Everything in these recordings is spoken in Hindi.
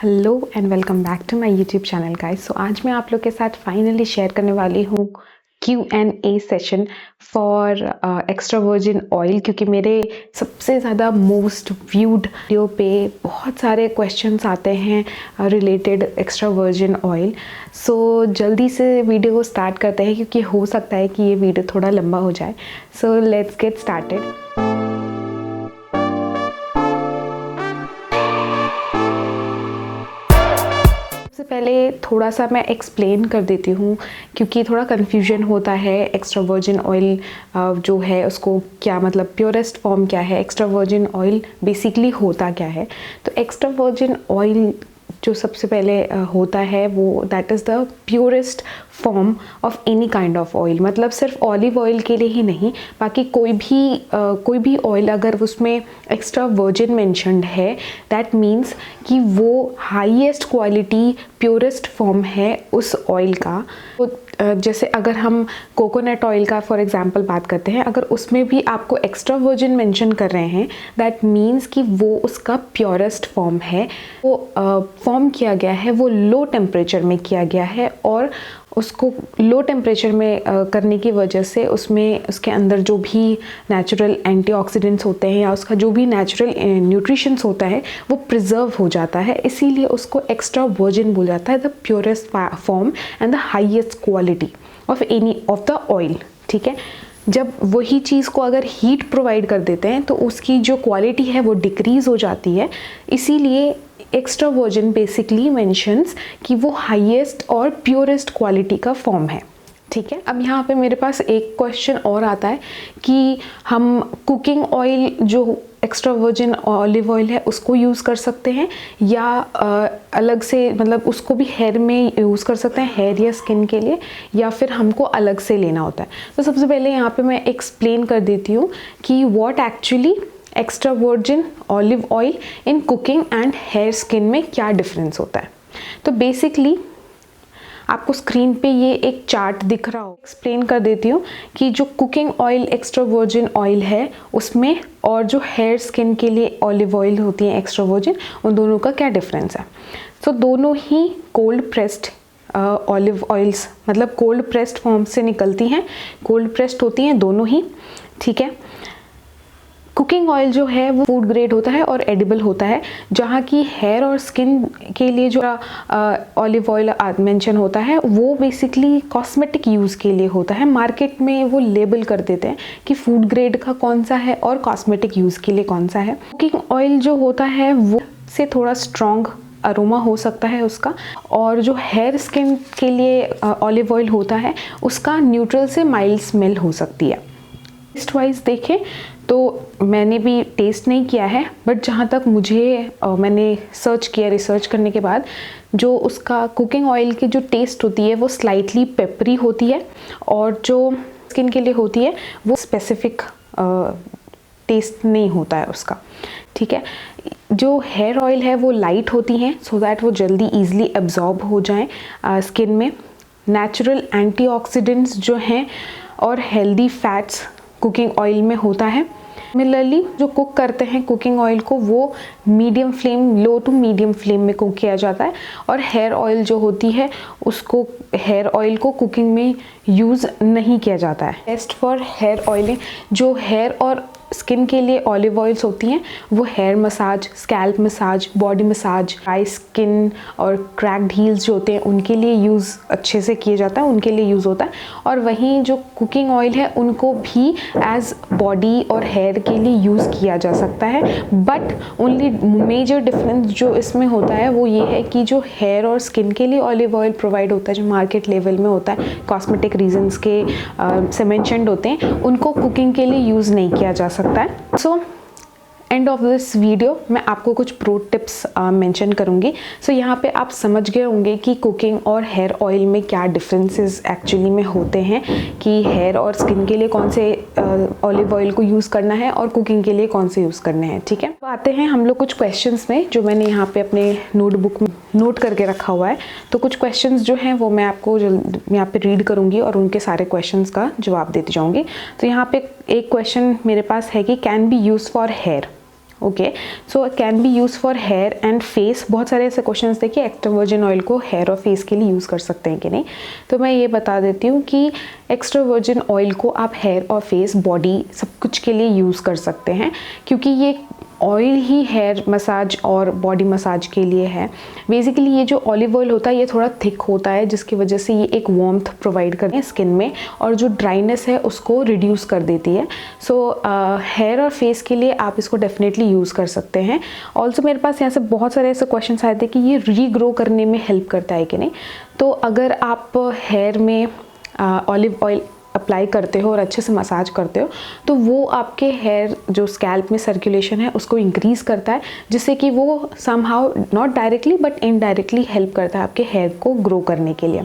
Hello and welcome back to my YouTube channel guys. So आज मैं आप लोग के साथ फाइनली शेयर करने वाली हूँ Q&A session for extra virgin oil, क्योंकि मेरे सबसे ज़्यादा मोस्ट व्यूड वीडियो पे बहुत सारे क्वेश्चंस आते हैं रिलेटेड एक्स्ट्रा वर्जिन ऑयल। सो जल्दी से वीडियो को स्टार्ट करते हैं, क्योंकि हो सकता है कि ये वीडियो थोड़ा लंबा हो जाए। So let's get started. सबसे पहले थोड़ा सा मैं एक्सप्लेन कर देती हूँ, क्योंकि थोड़ा कन्फ्यूजन होता है एक्स्ट्रा वर्जिन ऑयल जो है उसको क्या मतलब, प्योरेस्ट फॉर्म क्या है, एक्स्ट्रा वर्जिन ऑयल बेसिकली होता क्या है। तो एक्स्ट्रा वर्जिन ऑयल जो सबसे पहले होता है वो that is the purest form of any kind of oil. मतलब सिर्फ ऑलिव ऑयल के लिए ही नहीं, बाकी कोई भी ऑयल अगर उसमें एक्स्ट्रा वर्जिन मेंशन्ड है दैट मीन्स कि वो हाईएस्ट क्वालिटी प्योरेस्ट फॉर्म है उस ऑयल का। तो जैसे अगर हम कोकोनट ऑयल का फॉर एग्जांपल बात करते हैं, अगर उसमें भी आपको एक्स्ट्रा वर्जिन मेंशन कर रहे हैं दैट मीन्स कि वो उसका प्योरेस्ट फॉर्म है। वो फॉर्म किया गया है, वो लो टेम्परेचर में किया गया है, और उसको लो टेम्परेचर में करने की वजह से उसमें उसके अंदर जो भी नेचुरल एंटीऑक्सीडेंट्स होते हैं या उसका जो भी नेचुरल न्यूट्रिशंस होता है वो प्रिजर्व हो जाता है। इसीलिए उसको एक्स्ट्रा वर्जिन बोला जाता है, the purest form and the highest quality of any of the oil. ठीक है, जब वही चीज़ को अगर हीट प्रोवाइड कर देते हैं तो उसकी जो क्वालिटी है वो डिक्रीज़ हो जाती है। इसीलिए एक्स्ट्रा वर्जिन बेसिकली मेंशंस कि वो हाईएस्ट और प्योरेस्ट क्वालिटी का फॉर्म है। ठीक है, अब यहाँ पे मेरे पास एक क्वेश्चन और आता है कि हम कुकिंग ऑयल जो एक्स्ट्रा वर्जिन ऑलिव ऑयल है उसको यूज़ कर सकते हैं या अलग से, मतलब उसको भी हेयर में यूज़ कर सकते हैं, हेयर या स्किन के लिए, या फिर हमको अलग से लेना होता है। तो सबसे पहले यहाँ पे मैं एक्सप्लेन कर देती हूँ कि what actually extra virgin olive oil in cooking and hair skin में क्या डिफरेंस होता है। तो बेसिकली आपको स्क्रीन पे ये एक चार्ट दिख रहा हो, एक्सप्लेन कर देती हूँ कि जो cooking oil extra virgin oil है उसमें और जो हेयर स्किन के लिए ऑलिव ऑयल होती है एक्स्ट्रा वर्जिन, उन दोनों का क्या डिफरेंस है। तो दोनों ही कोल्ड प्रेस्ड ऑलिव ऑयल्स, मतलब कोल्ड प्रेस्ड फॉर्म से निकलती हैं, कोल्ड प्रेस्ड होती हैं दोनों ही। ठीक है, कुकिंग ऑयल जो है वो फूड ग्रेड होता है और एडिबल होता है, जहाँ की हेयर और स्किन के लिए जो ऑलिव ऑयल मेंशन होता है वो बेसिकली कॉस्मेटिक यूज़ के लिए होता है। मार्केट में वो लेबल कर देते हैं कि फूड ग्रेड का कौन सा है और कॉस्मेटिक यूज़ के लिए कौन सा है। कुकिंग ऑयल जो होता है वो से थोड़ा स्ट्रॉन्ग अरोमा हो सकता है उसका, और जो हेयर स्किन के लिए ऑलिव ऑयल होता है उसका न्यूट्रल से माइल्ड स्मेल हो सकती है। टेस्ट वाइज देखें तो मैंने भी टेस्ट नहीं किया है, बट जहाँ तक मुझे मैंने सर्च किया, रिसर्च करने के बाद, जो उसका कुकिंग ऑयल की जो टेस्ट होती है वो स्लाइटली पेपरी होती है, और जो स्किन के लिए होती है वो स्पेसिफिक टेस्ट नहीं होता है उसका। ठीक है, जो हेयर ऑयल है वो लाइट होती हैं सो दैट वो जल्दी ईजिली एब्जॉर्ब हो जाएं स्किन में। नेचुरल एंटीऑक्सीडेंट्स जो हैं और हेल्दी फैट्स कुकिंग ऑयल में होता है। सिमिलरली जो कुक करते हैं कुकिंग ऑयल को वो medium flame, low to medium flame में कुक किया जाता है, और हेयर ऑयल जो होती है उसको, हेयर ऑयल को कुकिंग में यूज़ नहीं किया जाता है। बेस्ट फॉर हेयर ऑयलिंग जो हेयर और स्किन के लिए ऑलिव ऑयल्स होती हैं वो hair massage, scalp massage, body massage, dry skin और क्रैक्ड हील्स जो होते हैं उनके लिए यूज़ अच्छे से किया जाता है, उनके लिए यूज़ होता है। और वहीं जो कुकिंग ऑयल है उनको भी एज बॉडी और हेयर के लिए यूज़ किया जा सकता है, बट ओनली मेजर डिफरेंस जो इसमें होता है वो ये है कि जो हेयर और स्किन के लिए ऑलिव ऑयल प्रोवाइड होता है, जो मार्केट लेवल में होता है, कॉस्मेटिक रीजंस के से मेंशन्ड होते हैं, उनको कुकिंग के लिए यूज़ नहीं किया जा सकता है। So end of this video मैं आपको कुछ प्रो टिप्स मेंशन करूंगी। सो यहाँ पे आप समझ गए होंगे कि कुकिंग और हेयर ऑयल में क्या डिफरेंसेस एक्चुअली में होते हैं, कि हेयर और स्किन के लिए कौन से ऑलिव ऑयल को यूज़ करना है और कुकिंग के लिए कौन से यूज़ करने हैं। ठीक है, तो आते हैं हम लोग कुछ क्वेश्चंस में जो मैंने यहाँ पे अपने नोटबुक में नोट करके रखा हुआ है। तो कुछ क्वेश्चंस जो हैं वो मैं आपको यहाँ पे रीड करूँगी और उनके सारे क्वेश्चंस का जवाब देती जाऊँगी। तो यहाँ पे एक क्वेश्चन मेरे पास है कि can be use for hair. Okay, so can be use for hair and face. बहुत सारे ऐसे क्वेश्चंस थे कि एक्स्ट्रा वर्जिन ऑयल को हेयर और फेस के लिए यूज़ कर सकते हैं कि नहीं। तो मैं ये बता देती हूँ कि एक्स्ट्रा वर्जिन ऑयल को आप हेयर और फेस, बॉडी, सब कुछ के लिए यूज़ कर सकते हैं, क्योंकि ये ऑयल ही हेयर मसाज और बॉडी मसाज के लिए है। बेसिकली ये जो ऑलिव ऑयल होता है ये थोड़ा थिक होता है, जिसकी वजह से ये एक वार्मथ प्रोवाइड करती है स्किन में और जो ड्राइनेस है उसको रिड्यूस कर देती है। सो हेयर और फेस के लिए आप इसको डेफिनेटली यूज़ कर सकते हैं। ऑल्सो मेरे पास यहाँ से बहुत सारे ऐसे क्वेश्चन आए थे कि ये रीग्रो करने में हेल्प करता है कि नहीं। तो अगर आप हेयर में ऑलिव ऑयल अप्लाई करते हो और अच्छे से मसाज करते हो तो वो आपके हेयर जो स्कैल्प में सर्कुलेशन है उसको इंक्रीज करता है, जिससे कि वो somehow not directly but indirectly help करता है आपके हेयर को ग्रो करने के लिए।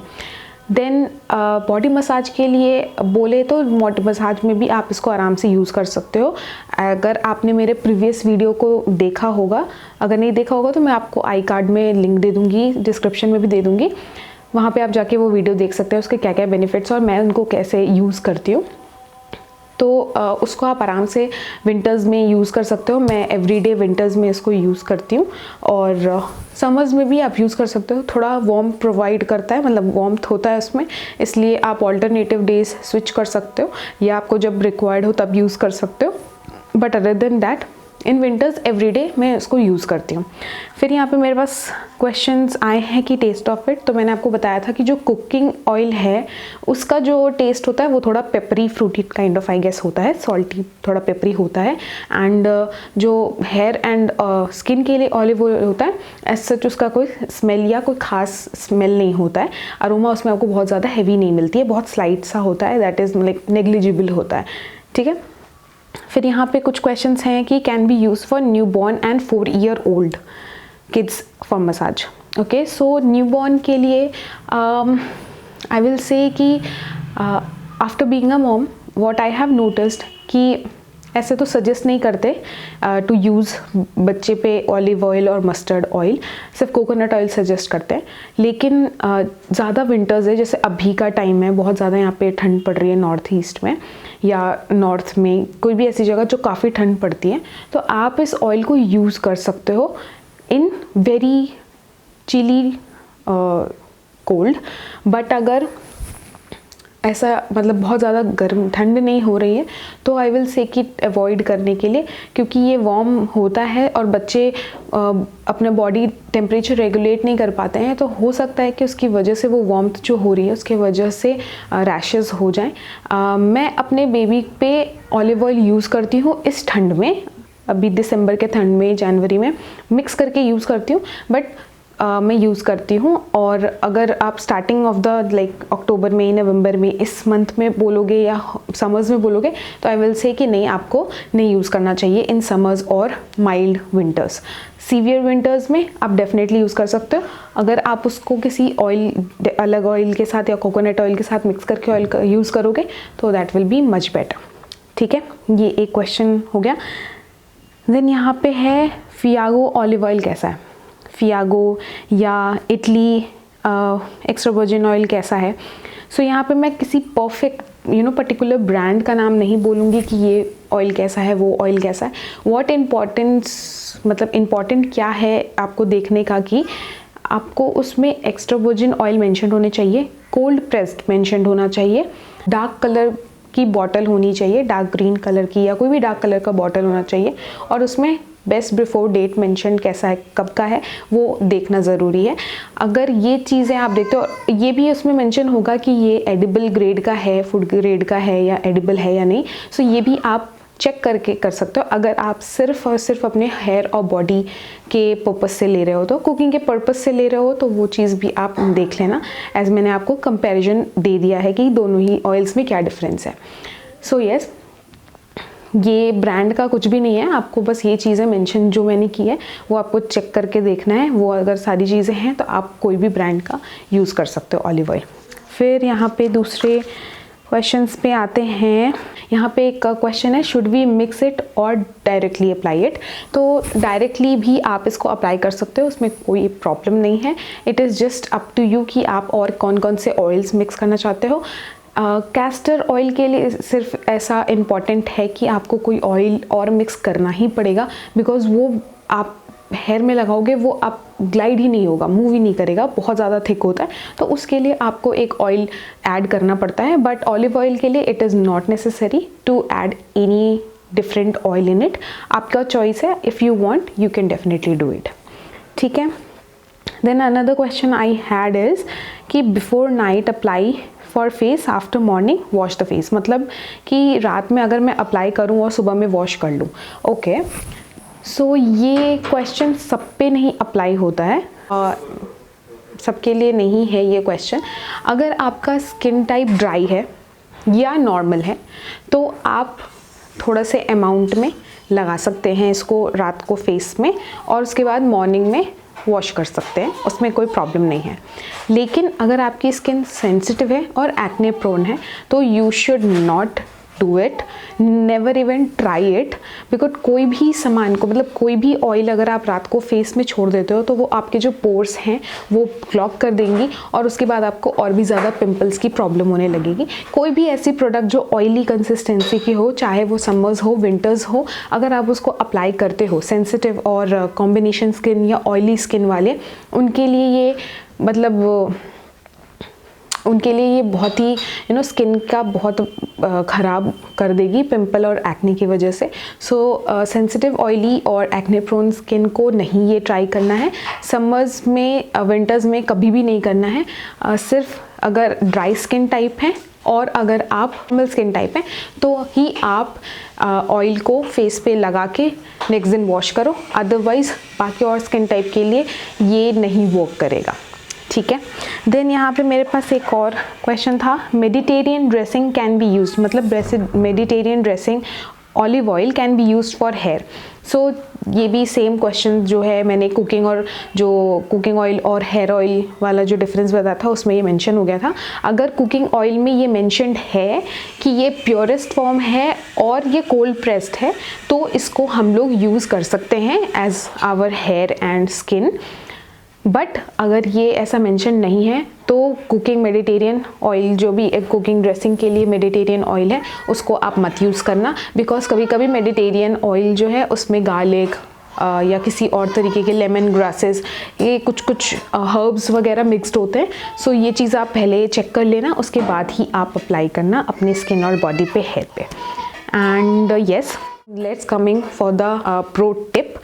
देन बॉडी मसाज के लिए बोले तो बॉडी मसाज में भी आप इसको आराम से यूज़ कर सकते हो। अगर आपने मेरे प्रीवियस वीडियो को देखा होगा, अगर नहीं देखा होगा तो मैं आपको आई कार्ड में लिंक दे दूँगी, डिस्क्रिप्शन में भी दे दूँगी, वहाँ पे आप जाके वो वीडियो देख सकते हैं उसके क्या क्या बेनिफिट्स और मैं उनको कैसे यूज़ करती हूँ। तो उसको आप आराम से विंटर्स में यूज़ कर सकते हो। मैं एवरीडे विंटर्स में इसको यूज़ करती हूँ और समर्स में भी आप यूज़ कर सकते हो। थोड़ा वार्म प्रोवाइड करता है, मतलब वार्मथ होता है उसमें, इसलिए आप ऑल्टरनेटिव डेज स्विच कर सकते हो या आपको जब रिक्वायर्ड हो तब यूज़ कर सकते हो। But other than that in winters everyday मैं इसको यूज़ करती हूँ। फिर यहाँ पे मेरे पास क्वेश्चंस आए हैं कि टेस्ट ऑफ इट। तो मैंने आपको बताया था कि जो कुकिंग ऑयल है उसका जो टेस्ट होता है वो थोड़ा peppery fruity kind of I guess होता है, सॉल्टी, थोड़ा पेपरी होता है। एंड जो हेयर एंड स्किन के लिए ऑलिव ऑयल होता है एज सच उसका कोई स्मेल या कोई खास स्मेल नहीं होता है। अरोमा उसमें आपको बहुत ज़्यादा हैवी नहीं मिलती है, बहुत स्लाइट सा होता है, दैट इज़ लाइक नेग्लिजिबल होता है। ठीक है, फिर यहाँ पे कुछ क्वेश्चंस हैं कि can be use for new born and 4 year old kids for massage. Okay, so new born के लिए आई विल से कि after being a mom what I have noticed कि ऐसे तो सजेस्ट नहीं करते टू यूज़ बच्चे पे ऑलिव ऑयल और मस्टर्ड ऑयल, सिर्फ कोकोनट ऑयल सजेस्ट करते हैं। लेकिन ज़्यादा विंटर्स है, जैसे अभी का टाइम है, बहुत ज़्यादा यहाँ पे ठंड पड़ रही है नॉर्थ ईस्ट में या नॉर्थ में, कोई भी ऐसी जगह जो काफ़ी ठंड पड़ती है, तो आप इस ऑयल को यूज़ कर सकते हो in very chilly cold. But अगर ऐसा मतलब बहुत ज़्यादा गर्म ठंड नहीं हो रही है तो आई विल से कि अवॉइड करने के लिए, क्योंकि ये वार्म होता है और बच्चे अपना बॉडी टेम्परेचर रेगुलेट नहीं कर पाते हैं, तो हो सकता है कि उसकी वजह से वो वार्मथ जो हो रही है उसकी वजह से रैशेस हो जाएं। मैं अपने बेबी पे ऑलिव ऑयल यूज़ करती हूँ इस ठंड में, अभी दिसंबर के ठंड में, जनवरी में मिक्स करके यूज़ करती हूँ, बट मैं यूज़ करती हूँ। और अगर आप starting of the like October में, नवंबर में, इस मंथ में बोलोगे या समर्स में बोलोगे तो आई विल से कि नहीं, आपको नहीं यूज़ करना चाहिए इन समर्स और माइल्ड विंटर्स। सीवियर विंटर्स में आप डेफिनेटली यूज़ कर सकते हो। अगर आप उसको किसी ऑयल, अलग ऑयल के साथ या कोकोनट ऑयल के साथ मिक्स करके ऑयल यूज़ करोगे तो that will be much better. ठीक है, ये एक क्वेश्चन हो गया। देन यहाँ पे है फियागो ऑलिव ऑयल कैसा है, फियागो या इटली एक्स्ट्रा वर्जिन ऑयल कैसा है। सो यहाँ पे मैं किसी परफेक्ट पर्टिकुलर ब्रांड का नाम नहीं बोलूँगी कि ये ऑयल कैसा है, वो ऑयल कैसा है। व्हाट इम्पॉर्टेंस, मतलब इम्पॉर्टेंट क्या है आपको देखने का कि आपको उसमें एक्स्ट्रा वर्जिन ऑयल मेंशन होने चाहिए, कोल्ड प्रेस्ड मेंशन होना चाहिए, डार्क कलर की बॉटल होनी चाहिए, डार्क ग्रीन कलर की या कोई भी डार्क कलर का बॉटल होना चाहिए, और उसमें बेस्ट बिफोर डेट मेंशन कैसा है, कब का है, वो देखना ज़रूरी है। अगर ये चीज़ें आप देखते हो, ये भी उसमें मेंशन होगा कि ये एडिबल ग्रेड का है, फूड ग्रेड का है या एडिबल है या नहीं। सो ये भी आप चेक करके कर सकते हो। अगर आप सिर्फ और सिर्फ अपने हेयर और बॉडी के पर्पस से ले रहे हो, तो कुकिंग के पर्पस से ले रहे हो तो वो चीज़ भी आप देख लेना, एज मैंने आपको कंपैरिजन दे दिया है कि दोनों ही ऑयल्स में क्या डिफरेंस है। सो यस, ये ब्रांड का कुछ भी नहीं है, आपको बस ये चीज़ें मेंशन जो मैंने की है वो आपको चेक करके देखना है। वो अगर सारी चीज़ें हैं तो आप कोई भी ब्रांड का यूज़ कर सकते हो ऑलिव ऑयल। फिर यहाँ पे दूसरे क्वेश्चंस पे आते हैं। यहाँ पे एक क्वेश्चन है, शुड वी मिक्स इट और डायरेक्टली अप्लाई इट। तो डायरेक्टली भी आप इसको अप्लाई कर सकते हो, उसमें कोई प्रॉब्लम नहीं है। It is just up to you कि आप और कौन कौन से ऑयल्स मिक्स करना चाहते हो। कैस्टर ऑयल के लिए सिर्फ ऐसा इम्पॉर्टेंट है कि आपको कोई ऑयल और मिक्स करना ही पड़ेगा, बिकॉज़ वो आप हेयर में लगाओगे वो आप ग्लाइड ही नहीं होगा, मूव ही नहीं करेगा, बहुत ज़्यादा थिक होता है, तो उसके लिए आपको एक ऑयल ऐड करना पड़ता है। बट ऑलिव ऑयल के लिए it is not necessary to add any different oil in it. आपका चॉइस है, if you want you can definitely do it. ठीक है। Then another question I had is कि before night apply for face, after morning wash the face, मतलब कि रात में अगर मैं अप्लाई करूँ और सुबह में वॉश कर लूँ। ओके, सो ये क्वेश्चन सब पे नहीं अप्लाई होता है, सबके लिए नहीं है ये क्वेश्चन। अगर आपका स्किन टाइप ड्राई है या नॉर्मल है तो आप थोड़ा से अमाउंट में लगा सकते हैं इसको रात को फेस में, और उसके बाद मॉर्निंग में वॉश कर सकते हैं, उसमें कोई प्रॉब्लम नहीं है। लेकिन अगर आपकी स्किन सेंसिटिव है और एक्ने प्रोन है तो you should not do it, never even try it, because कोई भी सामान को, मतलब कोई भी ऑयल अगर आप रात को फेस में छोड़ देते हो तो वो आपके जो पोर्स हैं वो क्लॉग कर देंगी और उसके बाद आपको और भी ज़्यादा पिंपल्स की प्रॉब्लम होने लगेगी। कोई भी ऐसी प्रोडक्ट जो ऑयली कंसिस्टेंसी की हो, चाहे वो समर्स हो विंटर्स हो, अगर आप उसको अप्लाई करते हो, सेंसिटिव और कॉम्बिनेशन स्किन या ऑयली स्किन वाले, उनके लिए ये मतलब उनके लिए ये बहुत ही स्किन का बहुत ख़राब कर देगी पिंपल और एक्ने की वजह से। सो सेंसिटिव ऑयली और एक्ने प्रोन स्किन को नहीं ये ट्राई करना है, समर्स में विंटर्स में कभी भी नहीं करना है। सिर्फ अगर ड्राई स्किन टाइप है और अगर आप नॉर्मल स्किन टाइप है तो ही आप ऑयल को फेस पे लगा के नेक्स्ट दिन वॉश करो, अदरवाइज़ बाकी और स्किन टाइप के लिए ये नहीं वर्क करेगा। ठीक है। देन यहाँ पे मेरे पास एक और क्वेश्चन था, Mediterranean dressing can be use, मतलब Mediterranean dressing olive oil can be use for hair. So ये भी सेम क्वेश्चन जो है, मैंने कुकिंग ऑयल और हेयर ऑयल वाला जो डिफरेंस बताया था उसमें ये मेंशन हो गया था। अगर कुकिंग ऑयल में ये मेंशन्ड है कि ये प्योरेस्ट फॉर्म है और ये कोल्ड प्रेस्ड है तो इसको हम लोग यूज़ कर सकते हैं as our hair and skin. But अगर ये ऐसा मेंशन नहीं है तो कुकिंग मेडिटेरियन ऑयल, जो भी एक कुकिंग ड्रेसिंग के लिए मेडिटेरियन ऑयल है, उसको आप मत यूज़ करना, बिकॉज कभी कभी मेडिटेरियन ऑयल जो है उसमें गार्लिक या किसी और तरीके के लेमन ग्रासेस, ये कुछ हर्ब्स वगैरह मिक्स्ड होते हैं। सो ये चीज़ आप पहले चेक कर लेना, उसके बाद ही आप अप्लाई करना अपने स्किन और बॉडी पे, हेयर पे। And yes, let's coming for the pro tip.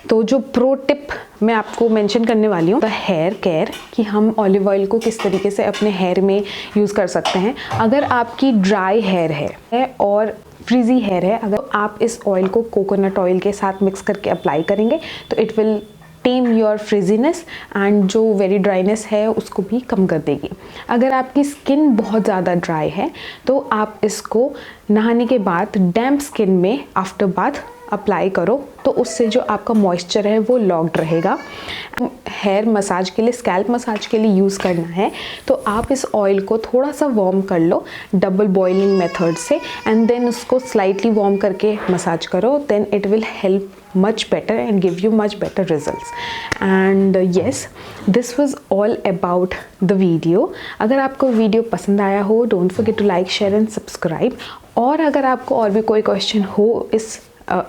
तो जो प्रो टिप मैं आपको मेंशन करने वाली हूँ, द हेयर केयर, कि हम ऑलिव ऑयल को किस तरीके से अपने हेयर में यूज़ कर सकते हैं। अगर आपकी ड्राई हेयर है और फ्रीजी हेयर है, अगर आप इस ऑयल को कोकोनट ऑयल के साथ मिक्स करके अप्लाई करेंगे तो it will time your frizziness and जो वेरी ड्राइनेस है उसको भी कम कर देगी। अगर आपकी स्किन बहुत ज़्यादा ड्राई है तो आप इसको नहाने के बाद डैम्प स्किन में आफ्टर बाथ अप्लाई करो, तो उससे जो आपका मॉइस्चर है वो लॉक्ड रहेगा। हेयर मसाज के लिए, स्कैल्प मसाज के लिए यूज़ करना है तो आप इस ऑयल को थोड़ा सा वार्म कर लो डबल बॉइलिंग मेथड से, एंड देन उसको स्लाइटली वार्म करके मसाज करो, then it will help much better and give you much better results. And yes, this was all about the video. अगर आपको वीडियो पसंद आया हो, don't forget to like, share and subscribe. और अगर आपको और भी कोई क्वेश्चन हो इस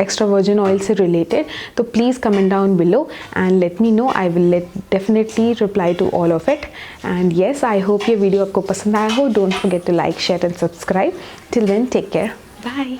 extra virgin oil से related तो please comment down below and let me know. I will definitely reply to all of it. And yes, I hope ये वीडियो आपको पसंद आया हो. Don't forget to like, share and subscribe. Till then, take care. Bye.